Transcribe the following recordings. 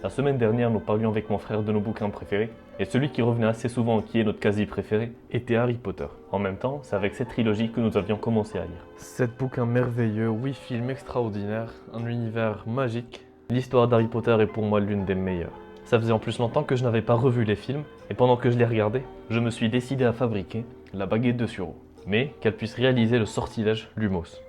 La semaine dernière, nous parlions avec mon frère de nos bouquins préférés, et celui qui revenait assez souvent, qui est notre quasi préféré, était Harry Potter. En même temps, c'est avec cette trilogie que nous avions commencé à lire. 7 bouquins merveilleux, 8 films extraordinaires, un univers magique. L'histoire d'Harry Potter est pour moi l'une des meilleures. Ça faisait en plus longtemps que je n'avais pas revu les films, et pendant que je les regardais, je me suis décidé à fabriquer la baguette de Suro, mais qu'elle puisse réaliser le sortilège Lumos.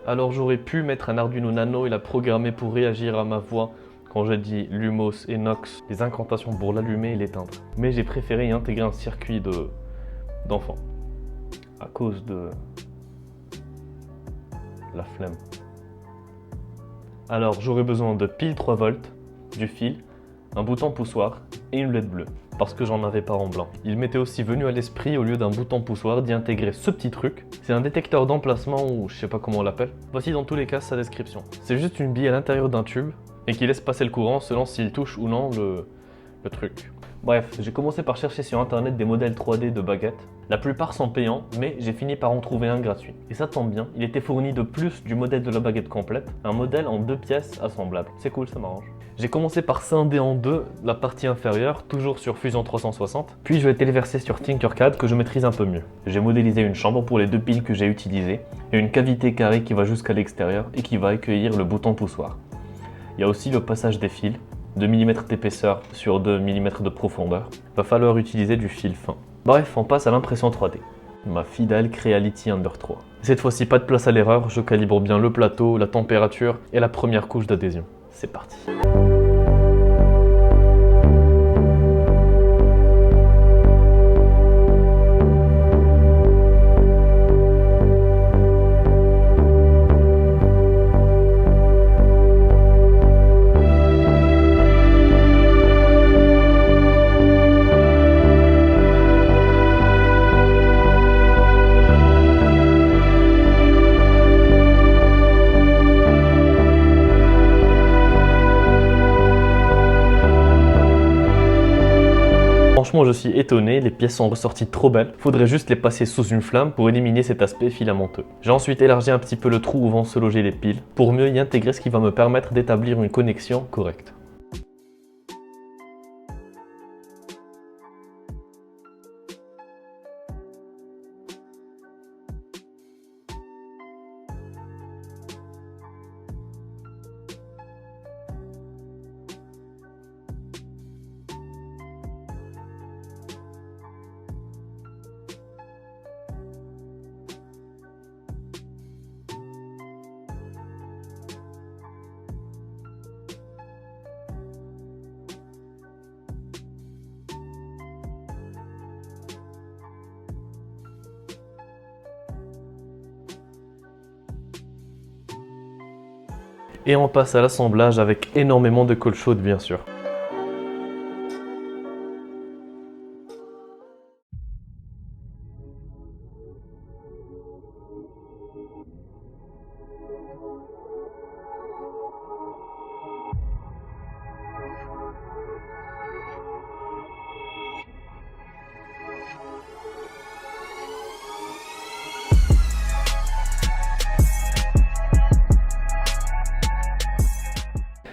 Alors j'aurais pu mettre un Arduino Nano et la programmer pour réagir à ma voix quand je dis Lumos et Nox, les incantations pour l'allumer et l'éteindre. Mais j'ai préféré y intégrer un circuit d'enfant, à cause de la flemme. Alors j'aurais besoin de piles 3 volts, du fil, un bouton poussoir et une LED bleue, parce que j'en avais pas en blanc. Il m'était aussi venu à l'esprit, au lieu d'un bouton poussoir, d'y intégrer ce petit truc. C'est un détecteur d'emplacement, ou je sais pas comment on l'appelle. Voici dans tous les cas sa description. C'est juste une bille à l'intérieur d'un tube, et qui laisse passer le courant selon s'il touche ou non le truc. Bref, j'ai commencé par chercher sur internet des modèles 3D de baguettes. La plupart sont payants, mais j'ai fini par en trouver un gratuit. Et ça tombe bien, il était fourni de plus du modèle de la baguette complète, un modèle en 2 pièces assemblables. C'est cool, ça m'arrange. J'ai commencé par scinder en deux la partie inférieure, toujours sur Fusion 360, puis je vais téléverser sur Tinkercad que je maîtrise un peu mieux. J'ai modélisé une chambre pour les 2 piles que j'ai utilisées, et une cavité carrée qui va jusqu'à l'extérieur et qui va accueillir le bouton poussoir. Il y a aussi le passage des fils, 2 mm d'épaisseur sur 2 mm de profondeur. Va falloir utiliser du fil fin. Bref, on passe à l'impression 3D. Ma fidèle Creality Ender 3. Cette fois-ci, pas de place à l'erreur, je calibre bien le plateau, la température et la première couche d'adhésion. C'est parti. Franchement, je suis étonné, les pièces sont ressorties trop belles. Faudrait juste les passer sous une flamme pour éliminer cet aspect filamenteux. J'ai ensuite élargi un petit peu le trou où vont se loger les piles pour mieux y intégrer, ce qui va me permettre d'établir une connexion correcte. Et on passe à l'assemblage avec énormément de colle chaude bien sûr.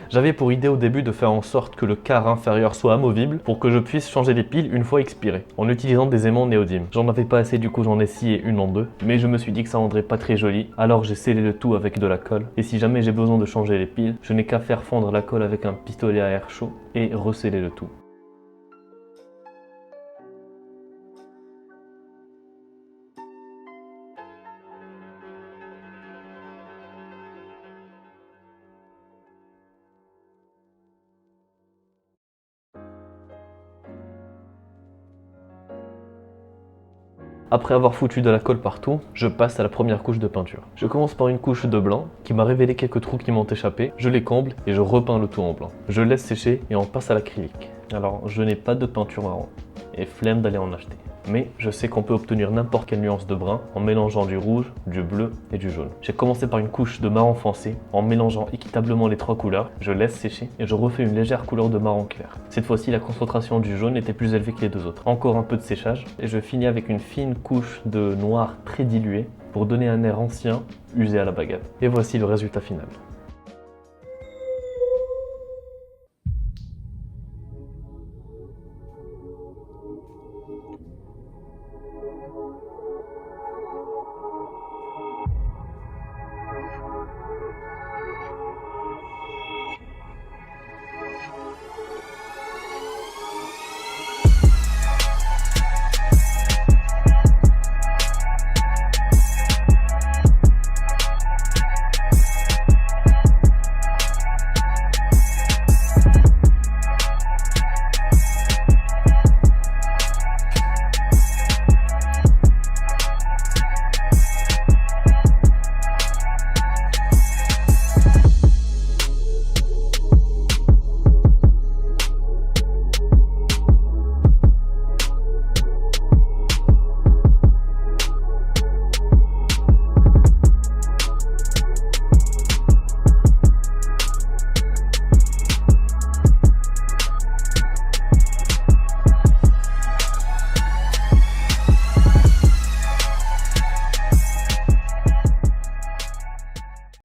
J'avais pour idée au début de faire en sorte que le quart inférieur soit amovible pour que je puisse changer les piles une fois expirées, en utilisant des aimants néodymes. J'en avais pas assez, du coup j'en ai scié une en deux, mais je me suis dit que ça rendrait pas très joli, alors j'ai scellé le tout avec de la colle. Et si jamais j'ai besoin de changer les piles, je n'ai qu'à faire fondre la colle avec un pistolet à air chaud et resceller le tout. Après avoir foutu de la colle partout, je passe à la première couche de peinture. Je commence par une couche de blanc qui m'a révélé quelques trous qui m'ont échappé, je les comble et je repeins le tout en blanc. Je laisse sécher et on passe à l'acrylique. Alors je n'ai pas de peinture marron et flemme d'aller en acheter. Mais je sais qu'on peut obtenir n'importe quelle nuance de brun en mélangeant du rouge, du bleu et du jaune. J'ai commencé par une couche de marron foncé en mélangeant équitablement les 3 couleurs. Je laisse sécher et je refais une légère couleur de marron clair. Cette fois-ci, la concentration du jaune était plus élevée que les 2 autres. Encore un peu de séchage et je finis avec une fine couche de noir très dilué pour donner un air ancien usé à la baguette. Et voici le résultat final.